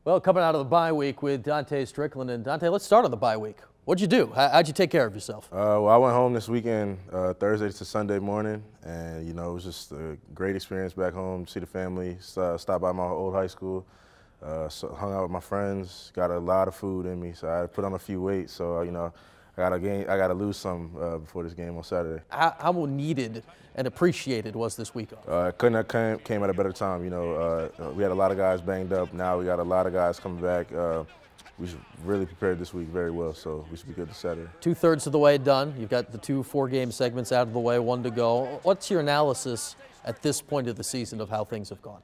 Well, coming out of the bye week with Dontae, Strickland, and Dontae, let's start on the bye week. What'd you do? How'd you take care of yourself? Well, I went home this weekend, Thursday to Sunday morning, and it was just a great experience back home. See the family, stopped by my old high school, so hung out with my friends. Got a lot of food in me, so I put on a few weight. So I gotta lose some before this game on Saturday. How needed and appreciated was this week off? Couldn't have came at a better time. We had a lot of guys banged up. Now we got a lot of guys coming back. We should really prepared this week very well, so we should be good this Saturday. 2/3 of the way done. You've got the 2 4-game segments out of the way, 1 to go. What's your analysis at this point of the season of how things have gone?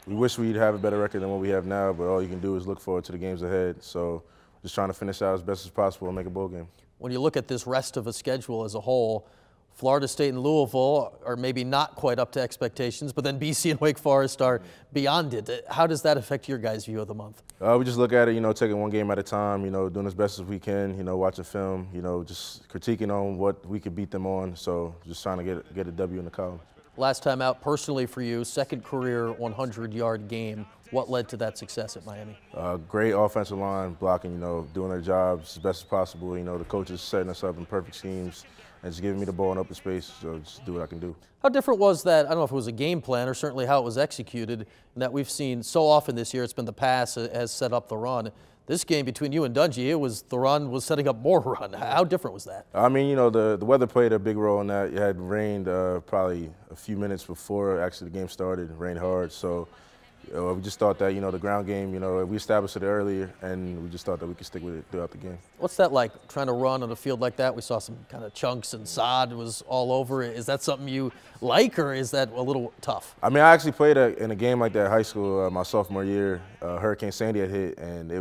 We wish we'd have a better record than what we have now, but all you can do is look forward to the games ahead. So just trying to finish out as best as possible and make a bowl game. When you look at this rest of a schedule as a whole, Florida State and Louisville are maybe not quite up to expectations, but then BC and Wake Forest are beyond it. How does that affect your guys' view of the month? We just look at it, taking one game at a time, doing as best as we can, watching film, just critiquing on what we could beat them on. So just trying to get a W in the column. Last time out personally for you, second career 100-yard game. What led to that success at Miami? Great offensive line blocking, doing their jobs as best as possible. The coaches setting us up in perfect schemes and just giving me the ball in open space, so just do what I can do. How different was that? I don't know if it was a game plan or certainly how it was executed, and that we've seen so often this year. It's been the pass has set up the run. This game between you and Dungy, the run was setting up more run. How different was that? The weather played a big role in that. It had rained probably a few minutes before actually the game started. It rained hard, so we just thought that, the ground game, we established it earlier, and we just thought that we could stick with it throughout the game. What's that like, trying to run on a field like that? We saw some kind of chunks and sod was all over it. Is that something you like, or is that a little tough? I actually played in a game like that in high school my sophomore year. Hurricane Sandy had hit, and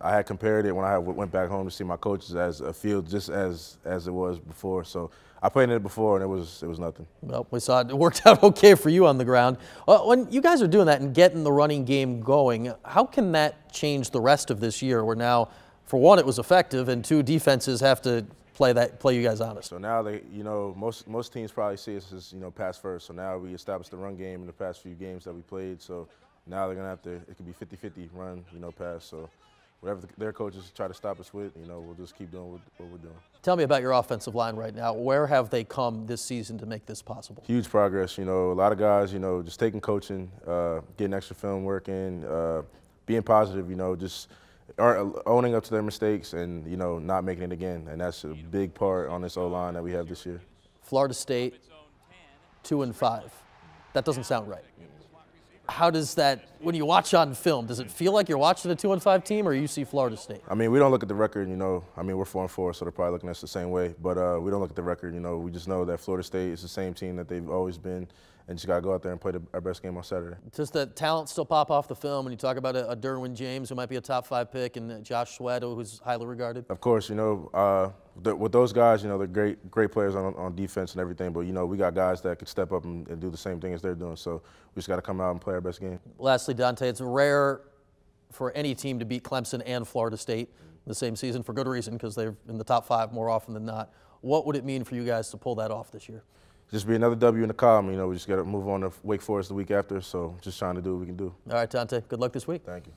I had compared it when I went back home to see my coaches as a field just as it was before. So I played in it before, and it was nothing. Well, we saw it worked out okay for you on the ground. When you guys are doing that and getting the running game going, how can that change the rest of this year where now, for one, it was effective, and 2, defenses have to play you guys honest? So now most teams probably see us as, pass first. So now we established the run game in the past few games that we played. So now they're going to it could be 50-50 run, pass. So whatever their coaches try to stop us with, we'll just keep doing what we're doing. Tell me about your offensive line right now. Where have they come this season to make this possible? Huge progress. A lot of guys, just taking coaching, getting extra film work in, being positive, just owning up to their mistakes and, not making it again. And that's a big part on this O-line that we have this year. Florida State, 2-5. That doesn't sound right. How does that, when you watch on film, does it feel like you're watching a 2-5 team, or you see Florida State? We don't look at the record, we're 4-4, so they're probably looking at us the same way. But we don't look at the record, we just know that Florida State is the same team that they've always been, and just got to go out there and play our best game on Saturday. Does the talent still pop off the film when you talk about a Derwin James, who might be a top 5 pick, and Josh Sweat, who's highly regarded? Of course, with those guys, they're great players on defense and everything, but, we got guys that could step up and do the same thing as they're doing, so we just got to come out and play our best game. Lastly, Dontae, it's rare for any team to beat Clemson and Florida State in the same season, for good reason, because they're in the top 5 more often than not. What would it mean for you guys to pull that off this year? Just be another W in the column. We just got to move on to Wake Forest the week after, so just trying to do what we can do. All right, Dontae, good luck this week. Thank you.